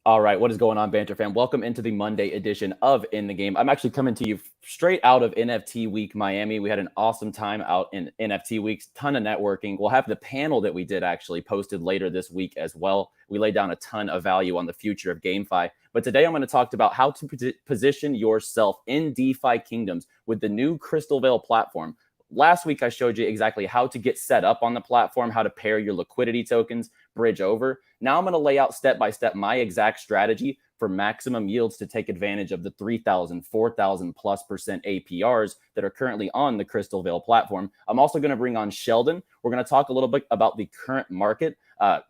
All right, what is going on, Banter fam? Welcome into the Monday edition of In the Game. I'm actually coming to you straight out of NFT Week Miami. We had an awesome time out in NFT Weeks, ton of networking. We'll have the panel that we did actually posted later this week as well. We laid down a ton of value on the future of GameFi. But today I'm going to talk about how to position yourself in DeFi Kingdoms with the new Crystalvale platform. Last week, I showed you exactly how to get set up on the platform, how to pair your liquidity tokens, bridge over. Now I'm going to lay out step by step my exact strategy for maximum yields to take advantage of the 3,000, 4,000 plus percent APRs that are currently on the Crystalvale platform. I'm also going to bring on Sheldon. We're going to talk a little bit about the current market.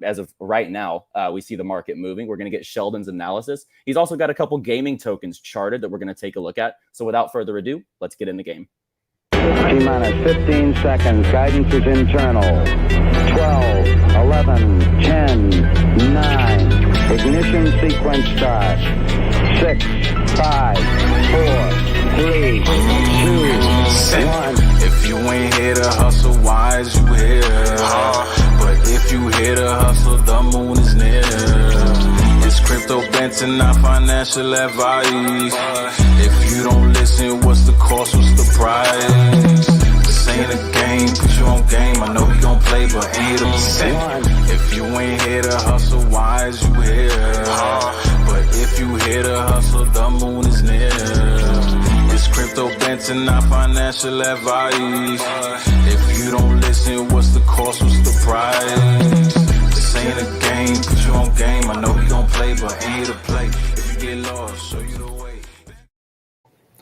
As of right now, we see the market moving. We're going to get Sheldon's analysis. He's also got a couple gaming tokens charted that we're going to take a look at. So without further ado, let's get in the game. T-minus 15 seconds. Guidance is internal. 12, 11, 10, 9. Ignition sequence start. 6, 5, 4, 3, 2, 1. If you ain't here to hustle, why is you here? But if you here to hustle, the moon is near. It's crypto Banter, not financial advice. If you don't listen, what's the cost, what's the price? This ain't a game, put you on game. I know you gon' play, but ain't a percent. If you ain't here to hustle, why is you here? But if you here to hustle, the moon is near. It's crypto Banter, not financial advice. If you don't listen, what's the cost, what's the price? This ain't a game, put you on game. I know you gon' play, but ain't a play. If you get lost, show you the way.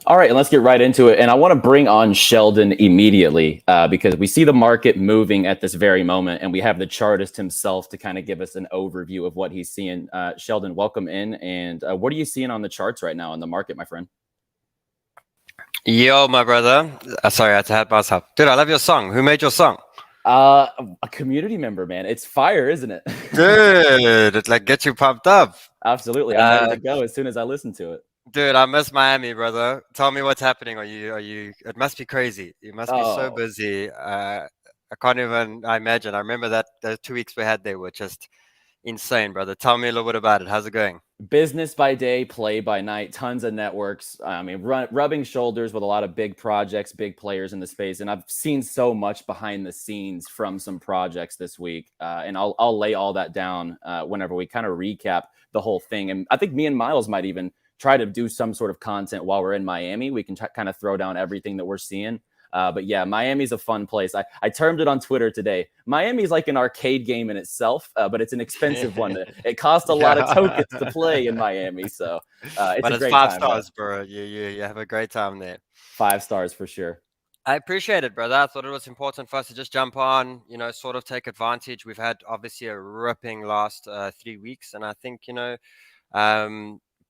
All right, and let's get right into it. And I want to bring on Sheldon immediately because we see the market moving at this very moment, and we have the chartist himself to kind of give us an overview of what he's seeing. Sheldon, welcome in. And what are you seeing on the charts right now in the market, my friend? Yo, my brother. Sorry, I had to have myself. Dude, I love your song. Who made your song? A community member, man. It's fire, isn't it? Dude, it like gets you pumped up. Absolutely. I'm ready to go as soon as I listen to it. Dude, I miss Miami, brother. Tell me what's happening. Are you? It must be crazy. You must be so busy. I can't even imagine. I remember that the 2 weeks we had there were just insane, brother. Tell me a little bit about it. How's it going? Business by day, play by night, tons of networks. I mean, rubbing shoulders with a lot of big projects, big players in the space. And I've seen so much behind the scenes from some projects this week. And I'll lay all that down whenever we kind of recap the whole thing. And I think me and Miles might even try to do some sort of content while we're in Miami. We can kind of throw down everything that we're seeing. But yeah, Miami's a fun place. I termed it on Twitter today. Miami's like an arcade game in itself, but it's an expensive one. It costs a lot of tokens to play in Miami. So it's but a it's great 5 time, stars, bro. You have a great time there. 5 stars for sure. I appreciate it, brother. I thought it was important for us to just jump on, sort of take advantage. We've had obviously a ripping last 3 weeks. And I think,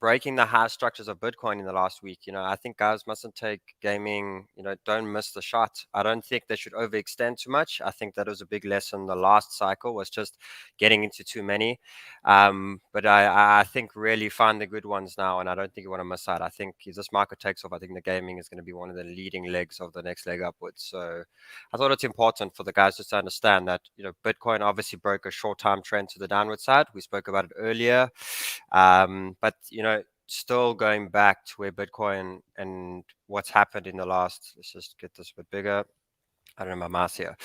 breaking the high structures of Bitcoin in the last week. I think guys mustn't take gaming, don't miss the shot. I don't think they should overextend too much. I think that was a big lesson the last cycle, was just getting into too many. But I think really find the good ones now, and I don't think you want to miss out. I think if this market takes off, I think the gaming is going to be one of the leading legs of the next leg upwards. So I thought it's important for the guys just to understand that, Bitcoin obviously broke a short-term trend to the downward side. We spoke about it earlier. But, still going back to where Bitcoin and what's happened in the last, let's just get this a bit bigger. I don't know my mouse here.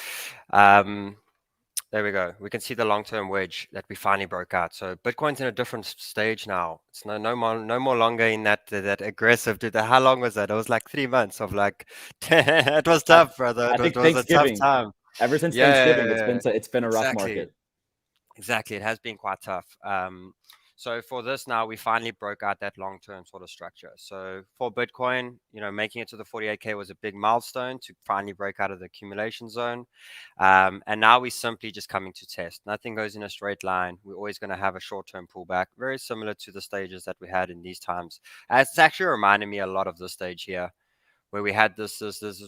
There we go. We can see the long-term wedge that we finally broke out. So Bitcoin's in a different stage now. It's no more longer in that aggressive. Dude, how long was that? It was like 3 months of like, it was tough, brother. It was a tough time. Ever since Thanksgiving, it's been a rough market. Exactly. It has been quite tough. So for this now, we finally broke out that long-term sort of structure. So for Bitcoin, making it to the 48K was a big milestone to finally break out of the accumulation zone. And now we're simply just coming to test. Nothing goes in a straight line. We're always going to have a short-term pullback, very similar to the stages that we had in these times. It's actually reminding me a lot of this stage here, where we had this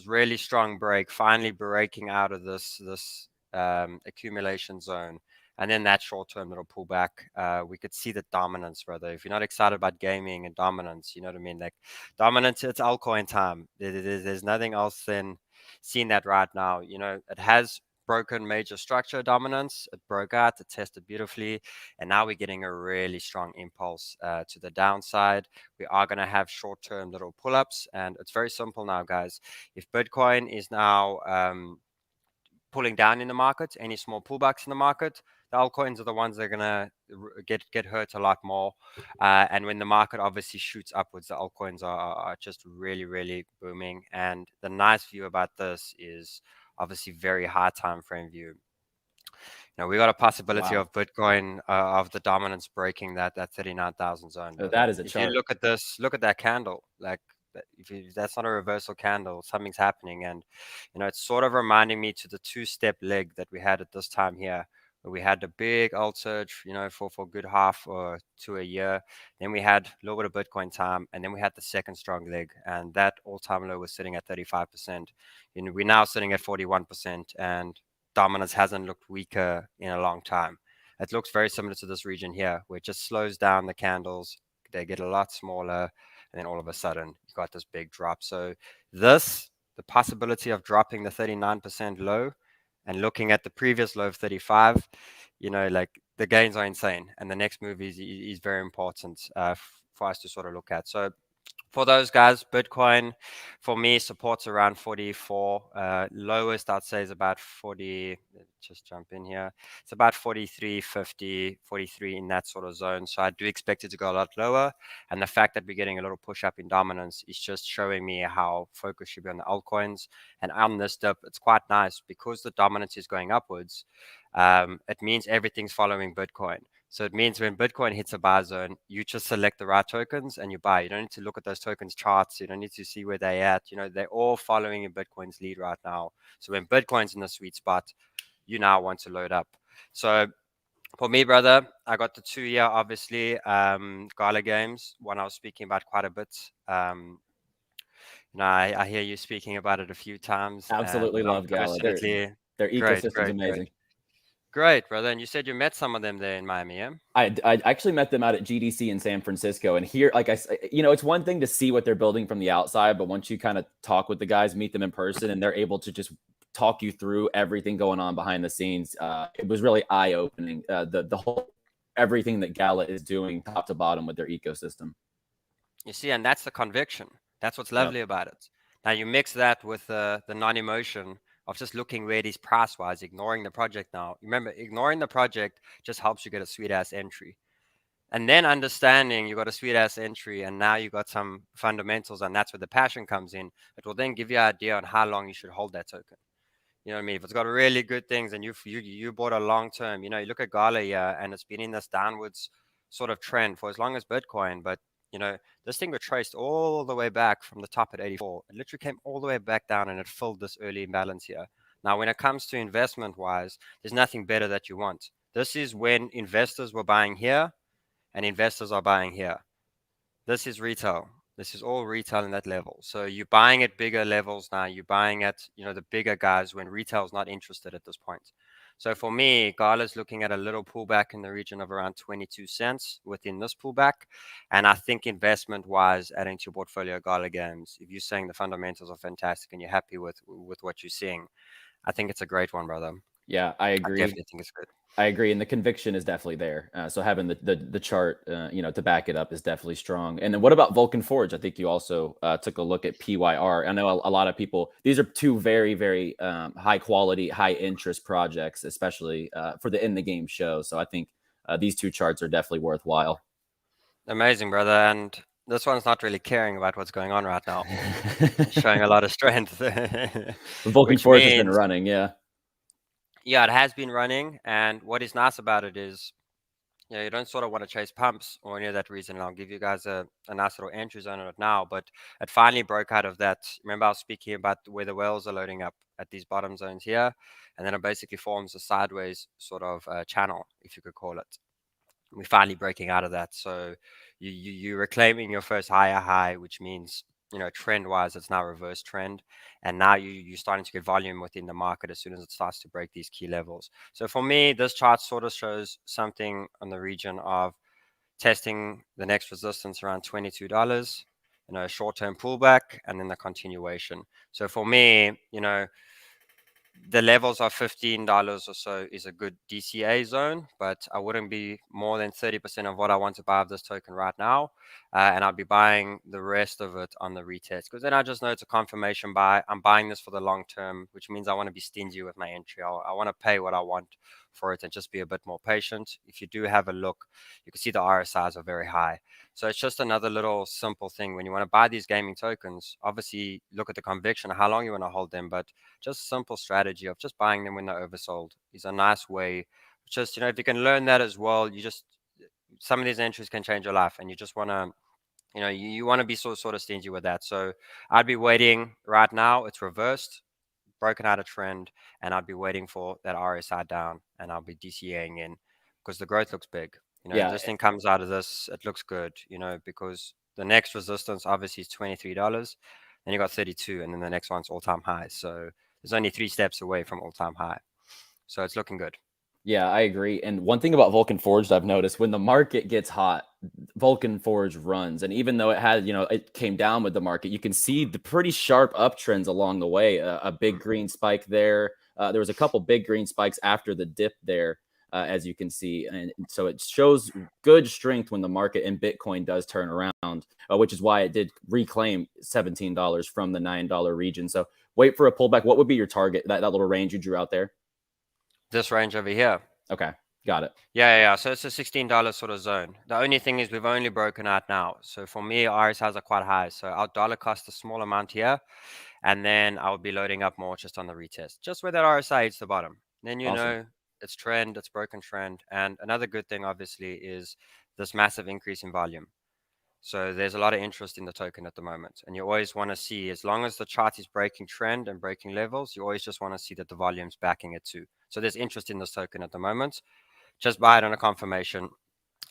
really strong break, finally breaking out of this accumulation zone. And then that short-term little pullback, we could see the dominance, brother. If you're not excited about gaming and dominance, you know what I mean? Like dominance, it's altcoin time. There's nothing else than seeing that right now. It has broken major structure dominance. It broke out, it tested beautifully, and now we're getting a really strong impulse to the downside. We are going to have short-term little pull-ups, and it's very simple now, guys. If Bitcoin is now pulling down in the market, any small pullbacks in the market, the altcoins are the ones that are going to get hurt a lot more. And when the market obviously shoots upwards, the altcoins are just really, really booming. And the nice view about this is obviously very high time frame view. Now we got a possibility of Bitcoin of the dominance breaking that 39,000 zone. Oh, that is a if chart. you look at this, look at that candle. Like, if that's not a reversal candle, something's happening. And it's sort of reminding me to the two-step leg that we had at this time here, where we had the big alt surge, for a good half or to a year. Then we had a little bit of Bitcoin time, and then we had the second strong leg, and that all-time low was sitting at 35%. We're now sitting at 41%, and dominance hasn't looked weaker in a long time. It looks very similar to this region here, where it just slows down the candles. They get a lot smaller, and then all of a sudden you got this big drop. So the possibility of dropping the 39% low and looking at the previous low of 35, like, the gains are insane, and the next move is very important for us to sort of look at. So for those guys, Bitcoin, for me, supports around 44. Lowest, I'd say, is about 40. Just jump in here. It's about 43, 50, 43 in that sort of zone. So I do expect it to go a lot lower. And the fact that we're getting a little push up in dominance is just showing me how focus should be on the altcoins. And on this dip, it's quite nice because the dominance is going upwards. It means everything's following Bitcoin. So it means when Bitcoin hits a buy zone, you just select the right tokens and you buy. You don't need to look at those tokens charts. You don't need to see where they're at. They're all following in Bitcoin's lead right now. So when Bitcoin's in the sweet spot, you now want to load up. So for me, brother, I got the 2-year, obviously, Gala games, one I was speaking about quite a bit. I hear you speaking about it a few times. Absolutely love Gala. Their ecosystem's amazing. Great, brother. And you said you met some of them there in Miami, yeah? I actually met them out at GDC in San Francisco. And here, like it's one thing to see what they're building from the outside, but once you kind of talk with the guys, meet them in person, and they're able to just talk you through everything going on behind the scenes, it was really eye-opening. The whole everything that Gala is doing top to bottom with their ecosystem. You see, and that's the conviction. That's what's lovely about it. Now you mix that with the non-emotion of just looking where it is price-wise, ignoring the project now. Remember, ignoring the project just helps you get a sweet-ass entry. And then understanding you got a sweet-ass entry, and now you got some fundamentals, and that's where the passion comes in. It will then give you an idea on how long you should hold that token. You know what I mean? If it's got really good things and you bought a long-term, you look at Gala here, and it's been in this downwards sort of trend for as long as Bitcoin, but this thing retraced all the way back from the top at 84. It literally came all the way back down, and it filled this early imbalance here. Now, when it comes to investment-wise, there's nothing better that you want. This is when investors were buying here, and investors are buying here. This is retail. This is all retail in that level. So you're buying at bigger levels now. You're buying at the bigger guys when retail is not interested at this point. So for me, Gala's looking at a little pullback in the region of around 22 cents within this pullback. And I think investment-wise, adding to your portfolio Gala games, if you're saying the fundamentals are fantastic and you're happy with what you're seeing, I think it's a great one, brother. Yeah, I agree. I definitely think it's good. I agree, and the conviction is definitely there. So having the chart, to back it up is definitely strong. And then what about Vulcan Forged? I think you also took a look at PYR. I know a lot of people. These are two very, very high quality, high interest projects, especially for the in the game show. So I think these two charts are definitely worthwhile. Amazing, brother. And this one's not really caring about what's going on right now. It's showing a lot of strength. Vulcan Forged has been running, yeah. Yeah, it has been running, and what is nice about it is, you don't sort of want to chase pumps or any of that reason. And I'll give you guys a nice little entry zone on it now, but it finally broke out of that. Remember, I was speaking about where the whales are loading up at these bottom zones here, and then it basically forms a sideways sort of channel, if you could call it. We're finally breaking out of that, so you're reclaiming your first higher high, which means trend-wise, it's now reverse trend, and now you're starting to get volume within the market as soon as it starts to break these key levels. So for me, this chart sort of shows something on the region of testing the next resistance around $22, a short-term pullback, and then the continuation. So for me, the levels of $15 or so is a good DCA zone, but I wouldn't be more than 30% of what I want to buy of this token right now. And I'll be buying the rest of it on the retest, because then I just know it's a confirmation buy. I'm buying this for the long term, which means I want to be stingy with my entry. I want to pay what I want for it and just be a bit more patient. If you do have a look, you can see the RSIs are very high. So it's just another little simple thing. When you want to buy these gaming tokens, obviously look at the conviction, how long you want to hold them, but just simple strategy of just buying them when they're oversold is a nice way. Just, you know, if you can learn that as well, you just, some of these entries can change your life, and you just want to, you know, you want to be sort of stingy with that. So I'd be waiting right now. It's reversed, broken out a trend, and I'd be waiting for that RSI down, and I'll be DCAing in because the growth looks big. You know, this thing comes out of this, it looks good, you know, because the next resistance obviously is $23. Then you got 32, and then the next one's all-time high. So there's only 3 steps away from all-time high. So it's looking good. Yeah, I agree. And one thing about Vulcan Forged I've noticed, when the market gets hot, Vulcan Forged runs. And even though it had, you know, it came down with the market, you can see the pretty sharp uptrends along the way. A big green spike there. There was a couple big green spikes after the dip there, as you can see. And so it shows good strength when the market and Bitcoin does turn around, which is why it did reclaim $17 from the $9 region. So wait for a pullback. What would be your target, that little range you drew out there? This range over here. Okay, got it. Yeah. So it's a $16 sort of zone. The only thing is we've only broken out now. So for me, RSIs are quite high. So our dollar cost a small amount here, and then I'll be loading up more just on the retest, just where that RSI hits the bottom. Then you know it's trend, it's broken trend. And another good thing, obviously, is this massive increase in volume. So there's a lot of interest in the token at the moment. And you always want to see, as long as the chart is breaking trend and breaking levels, you always just want to see that the volume's backing it too. So there's interest in this token at the moment. Just buy it on a confirmation.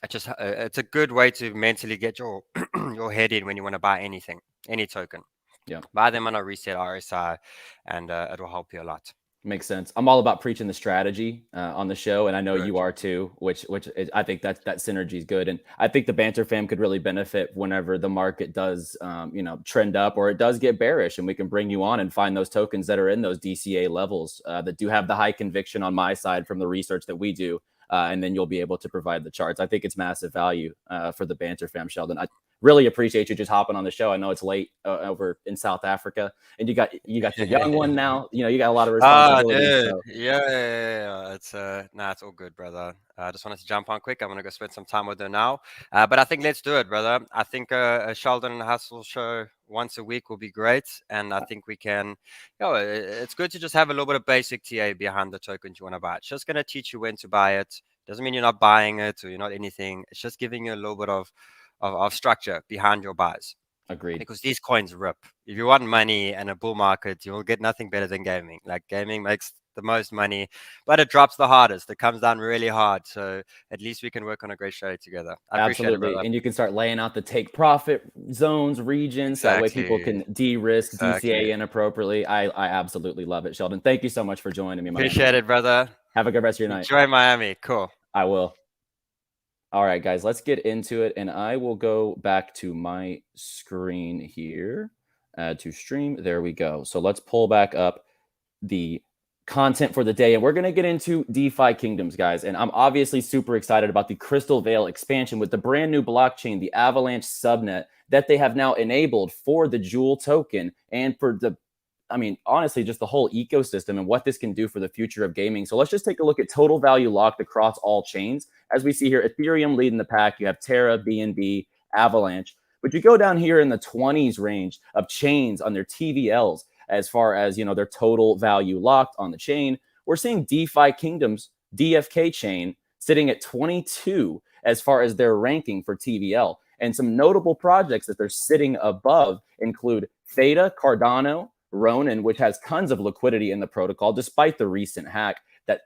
It's a good way to mentally get your your head in when you want to buy anything, any token. Yeah. Buy them on a reset RSI, and it will help you a lot. Makes sense. I'm all about preaching the strategy on the show, and I know you are too. Which I think that synergy is good, and I think the Banter fam could really benefit whenever the market does, you know, trend up or it does get bearish, and we can bring you on and find those tokens that are in those DCA levels that do have the high conviction on my side from the research that we do, and then you'll be able to provide the charts. I think it's massive value for the Banter fam, Sheldon. I really appreciate you just hopping on the show. I know it's late over in South Africa, and you got the young one now. You know, you got a lot of responsibilities. So. Yeah. It's it's all good, brother. I just wanted to jump on quick. I'm gonna go spend some time with her now. But I think let's do it, brother. I think a Sheldon and Hustle show once a week will be great, and I think we can. You know, it's good to just have a little bit of basic TA behind the tokens you want to buy. It's just gonna teach you when to buy it. Doesn't mean you're not buying it or you're not anything. It's just giving you a little bit of structure behind your buys. Agreed. Because these coins rip. If you want money and a bull market, you will get nothing better than gaming. Like, gaming makes the most money, but it drops the hardest. It comes down really hard. So at least we can work on a great show together. I appreciate it, brother. And you can start laying out the take profit zones, regions. That way people can de-risk, DCA inappropriately. I absolutely love it, Sheldon. Thank you so much for joining me. Appreciate it, brother. Have a good rest of your night. Enjoy Miami. Cool. I will. All right, guys, let's get into it. And I will go back to my screen here, add to stream. There we go. So let's pull back up the content for the day. And we're going to get into DeFi Kingdoms, guys. And I'm obviously super excited about the Crystalvale expansion with the brand new blockchain, the Avalanche subnet that they have now enabled for the XJEWEL token and for the, I mean, honestly, just the whole ecosystem and what this can do for the future of gaming. So let's just take a look at total value locked across all chains. As we see here, Ethereum leading the pack. You have Terra, BNB, Avalanche. But you go down here in the 20s range of chains on their TVLs as far as, you know, their total value locked on the chain. We're seeing DeFi Kingdoms, DFK chain, sitting at 22 as far as their ranking for TVL. And some notable projects that they're sitting above include Theta, Cardano, Ronin, which has tons of liquidity in the protocol. Despite the recent hack, that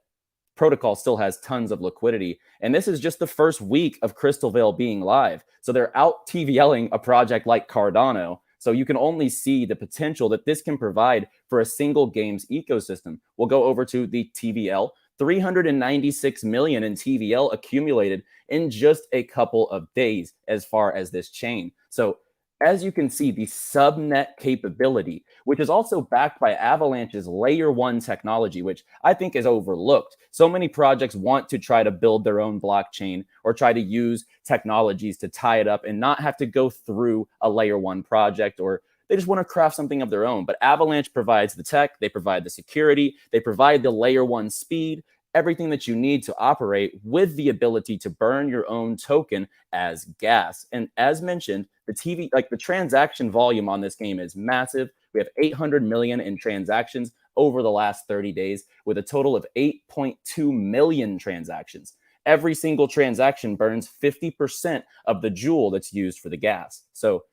protocol still has tons of liquidity. And this is just the first week of Crystalvale being live. So they're out TVLing a project like Cardano. So you can only see the potential that this can provide for a single games ecosystem. We'll go over to the TVL. 396 million in TVL accumulated in just a couple of days as far as this chain. So as you can see, the subnet capability, which is also backed by Avalanche's layer 1 technology, which I think is overlooked. So many projects want to try to build their own blockchain or try to use technologies to tie it up and not have to go through a layer 1 project, or they just want to craft something of their own. But Avalanche provides the tech, they provide the security, they provide the layer 1 speed, everything that you need to operate with the ability to burn your own token as gas. And as mentioned, the transaction volume on this game is massive. We have 800 million in transactions over the last 30 days with a total of 8.2 million transactions. Every single transaction burns 50% of the joule that's used for the gas. So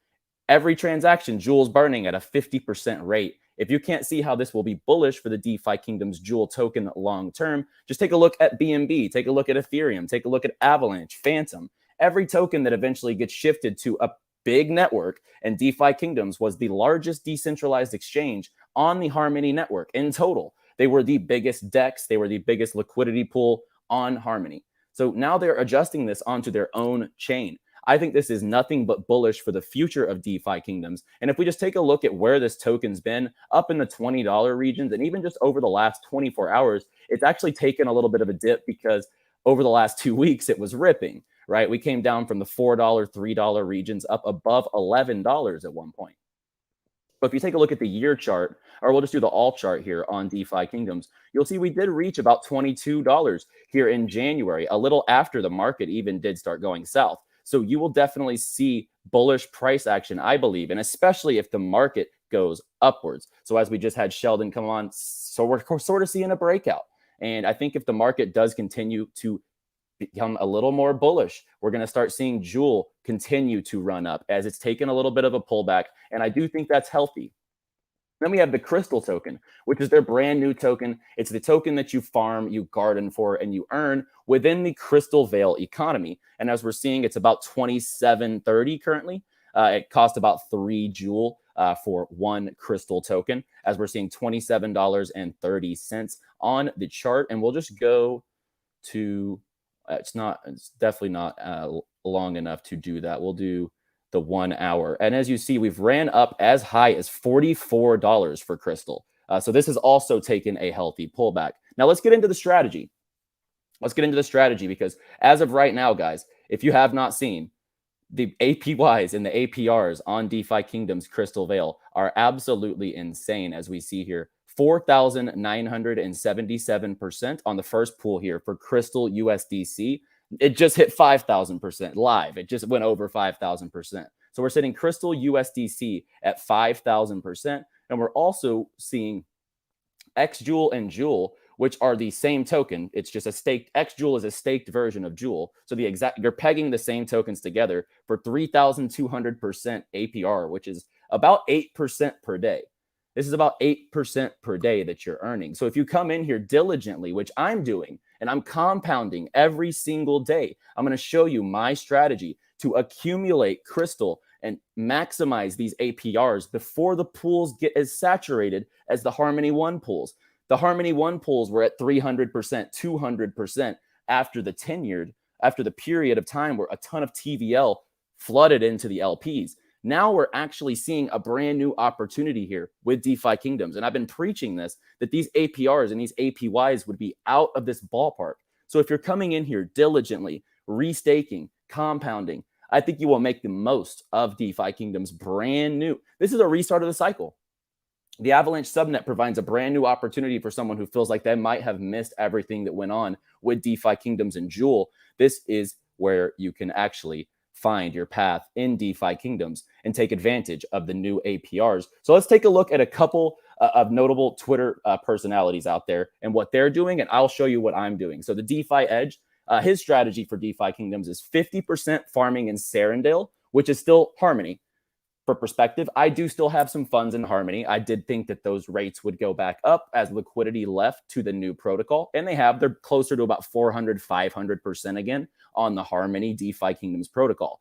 every transaction, joules burning at a 50% rate. If you can't see how this will be bullish for the DeFi Kingdoms Jewel token long term, just take a look at BNB, take a look at Ethereum, take a look at Avalanche, Phantom. Every token that eventually gets shifted to a big network, and DeFi Kingdoms was the largest decentralized exchange on the Harmony network in total. They were the biggest DEX, they were the biggest liquidity pool on Harmony. So now they're adjusting this onto their own chain. I think this is nothing but bullish for the future of DeFi Kingdoms. And if we just take a look at where this token's been, up in the $20 regions, and even just over the last 24 hours, it's actually taken a little bit of a dip because over the last 2 weeks, it was ripping, right? We came down from the $4, $3 regions up above $11 at one point. But if you take a look at the year chart, or we'll just do the all chart here on DeFi Kingdoms, you'll see we did reach about $22 here in January, a little after the market even did start going south. So you will definitely see bullish price action, I believe, and especially if the market goes upwards. So as we just had Sheldon come on, so we're sort of seeing a breakout. And I think if the market does continue to become a little more bullish, we're going to start seeing Jewel continue to run up as it's taken a little bit of a pullback. And I do think that's healthy. Then we have the Crystal token, which is their brand new token. It's the token that you farm, you garden for, and you earn within the Crystalvale economy. And as we're seeing, it's about 27.30 currently. It costs about 3 Jewel for one Crystal token, as we're seeing $27.30 on the chart. And we'll just go to, it's definitely not long enough to do that. We'll do the 1 hour. And as you see, we've ran up as high as $44 for Crystal. So this has also taken a healthy pullback. Now let's get into the strategy. Let's get into the strategy because as of right now, guys, if you have not seen, the APYs and the APRs on DeFi Kingdoms Crystalvale are absolutely insane, as we see here. 4,977% on the first pool here for Crystal USDC. It just hit 5,000% live. It just went over 5,000%. So we're sitting Crystal USDC at 5,000%. And we're also seeing xJEWEL and Jewel, which are the same token. It's just a staked, xJEWEL is a staked version of Jewel. So you're pegging the same tokens together for 3,200% APR, which is about 8% per day. This is about 8% per day that you're earning. So if you come in here diligently, which I'm doing, and I'm compounding every single day, I'm going to show you my strategy to accumulate Crystal and maximize these APRs before the pools get as saturated as the Harmony 1 pools. The Harmony 1 pools were at 300%, 200% after the period of time where a ton of TVL flooded into the LPs. Now we're actually seeing a brand new opportunity here with DeFi Kingdoms. And I've been preaching this, that these APRs and these APYs would be out of this ballpark. So if you're coming in here diligently, restaking, compounding, I think you will make the most of DeFi Kingdoms brand new. This is a restart of the cycle. The Avalanche subnet provides a brand new opportunity for someone who feels like they might have missed everything that went on with DeFi Kingdoms and Jewel. This is where you can actually find your path in DeFi Kingdoms and take advantage of the new APRs. So let's take a look at a couple of notable Twitter personalities out there and what they're doing, and I'll show you what I'm doing. So the DeFi Edge, his strategy for DeFi Kingdoms is 50% farming in Serendale, which is still Harmony. For perspective, I do still have some funds in Harmony. I did think that those rates would go back up as liquidity left to the new protocol, and they're closer to about 400, 500% again on the Harmony DeFi Kingdoms protocol.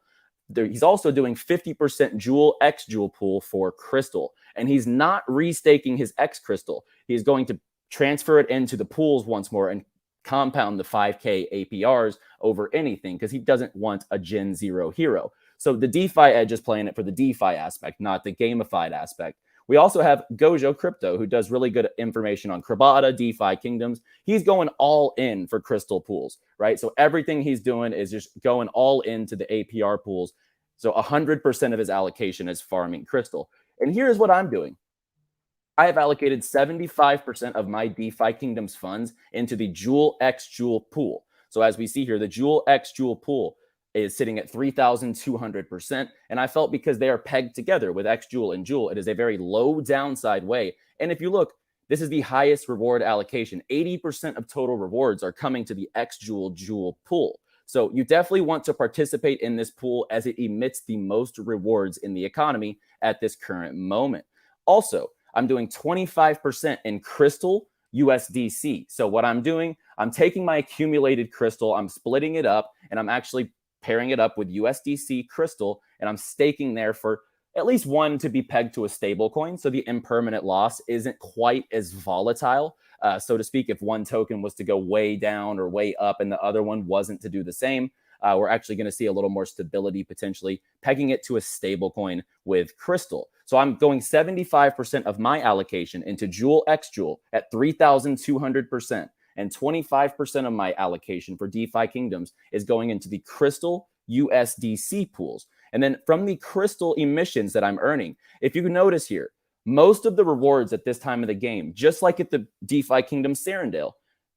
He's also doing 50% Jewel xJEWEL pool for Crystal, and he's not restaking his X Crystal. He's going to transfer it into the pools once more and compound the 5K APRs over anything because he doesn't want a Gen 0 hero. So the DeFi edge is playing it for the DeFi aspect, not the gamified aspect. We also have Gojo Crypto, who does really good information on Kribata, DeFi Kingdoms. He's going all in for crystal pools, right? So everything he's doing is just going all into the APR pools. So 100% of his allocation is farming crystal. And here's what I'm doing. I have allocated 75% of my DeFi Kingdoms funds into the Jewel x Jewel pool. So as we see here, the Jewel x Jewel pool is sitting at 3,200%. And I felt because they are pegged together with xJEWEL and Jewel, it is a very low downside way. And if you look, this is the highest reward allocation. 80% of total rewards are coming to the xJEWEL Jewel pool. So you definitely want to participate in this pool as it emits the most rewards in the economy at this current moment. Also, I'm doing 25% in Crystal USDC. So what I'm doing, I'm taking my accumulated Crystal, I'm splitting it up, and I'm actually pairing it up with USDC Crystal, and I'm staking there for at least one to be pegged to a stable coin. So the impermanent loss isn't quite as volatile, so to speak. If one token was to go way down or way up and the other one wasn't to do the same, we're actually going to see a little more stability, potentially pegging it to a stable coin with Crystal. So I'm going 75% of my allocation into Jewel x Jewel at 3,200%. And 25% of my allocation for DeFi Kingdoms is going into the Crystal USDC pools. And then from the Crystal emissions that I'm earning, if you can notice here, most of the rewards at this time of the game, just like at the DeFi Kingdom Serendale,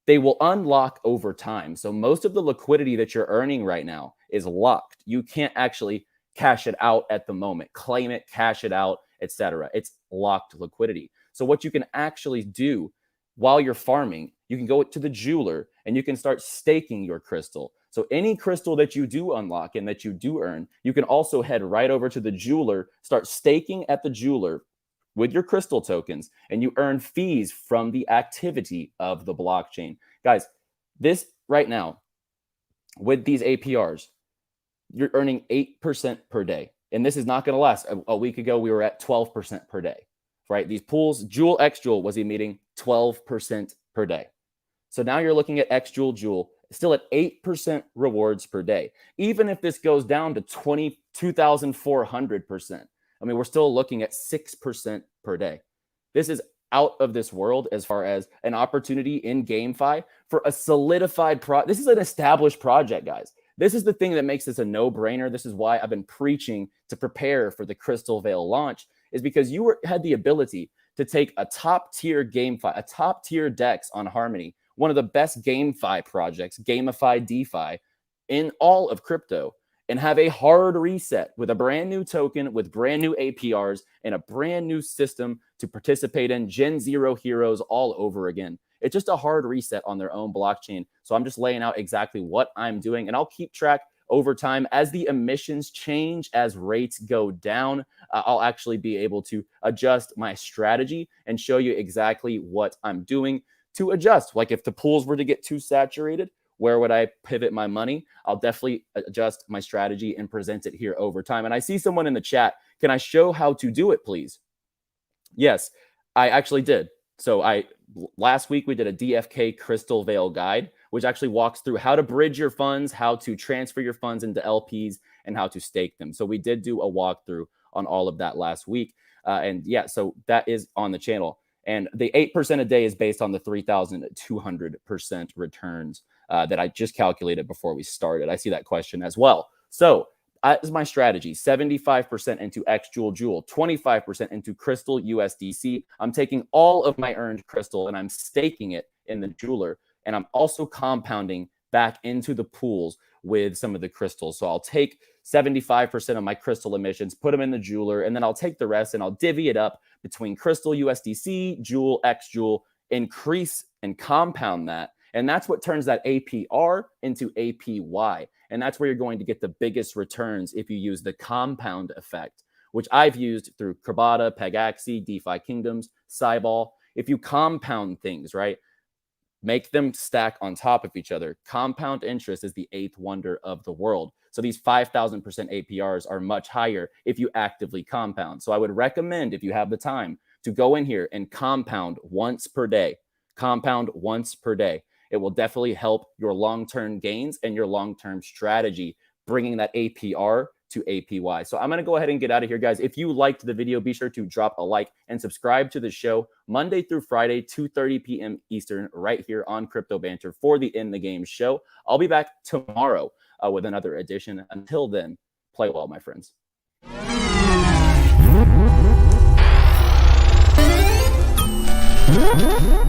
they will unlock over time. So most of the liquidity that you're earning right now is locked. You can't actually cash it out at the moment, claim it, cash it out, etc. It's locked liquidity. So what you can actually do while you're farming, you can go to the jeweler and you can start staking your crystal. So any crystal that you do unlock and that you do earn, you can also head right over to the jeweler, start staking at the jeweler with your crystal tokens, and you earn fees from the activity of the blockchain. Guys, this right now, with these APRs, you're earning 8% per day. And this is not going to last. A week ago, we were at 12% per day, right? These pools, Jewel x Jewel was emitting 12% per day. So now you're looking at xJEWEL Jewel, still at 8% rewards per day. Even if this goes down to 22,400%, I mean, we're still looking at 6% per day. This is out of this world as far as an opportunity in GameFi for a solidified this is an established project, guys. This is the thing that makes this a no-brainer. This is why I've been preaching to prepare for the Crystalvale launch, is because you had the ability to take a top-tier GameFi, a top-tier DEX on Harmony, one of the best GameFi projects, gamified DeFi in all of crypto, and have a hard reset with a brand new token, with brand new APRs, and a brand new system to participate in, Gen Zero heroes all over again. It's just a hard reset on their own blockchain. So I'm just laying out exactly what I'm doing, and I'll keep track over time as the emissions change, as rates go down. I'll actually be able to adjust my strategy and show you exactly what I'm doing to adjust. Like if the pools were to get too saturated, where would I pivot my money? I'll definitely adjust my strategy and present it here over time. And I see someone in the chat. Can I show how to do it, please? Yes, I actually did. So last week we did a DFK Crystalvale guide, which actually walks through how to bridge your funds, how to transfer your funds into LPs, and how to stake them. So we did do a walkthrough on all of that last week. And yeah, so that is on the channel. And the 8% a day is based on the 3,200% returns that I just calculated before we started. I see that question as well. So that is my strategy: 75% into xJEWEL Jewel, 25% into Crystal USDC. I'm taking all of my earned crystal and I'm staking it in the jeweler. And I'm also compounding back into the pools with some of the crystals. So I'll take 75% of my crystal emissions, put them in the jeweler, and then I'll take the rest and I'll divvy it up between Crystal USDC, Jewel x Jewel, increase and compound that. And that's what turns that APR into APY. And that's where you're going to get the biggest returns if you use the compound effect, which I've used through Kribata, Pegaxi, DeFi Kingdoms, Cyball. If you compound things, right, make them stack on top of each other. Compound interest is the eighth wonder of the world. So these 5,000% APRs are much higher if you actively compound. So I would recommend, if you have the time, to go in here and compound once per day. Compound once per day. It will definitely help your long-term gains and your long-term strategy, bringing that APR to APY. So I'm going to go ahead and get out of here, guys. If you liked the video, be sure to drop a like and subscribe to the show Monday through Friday, 2:30 p.m. Eastern, right here on Crypto Banter for the In the Game show. I'll be back tomorrow with another edition. Until then, play well, my friends. Mm-hmm.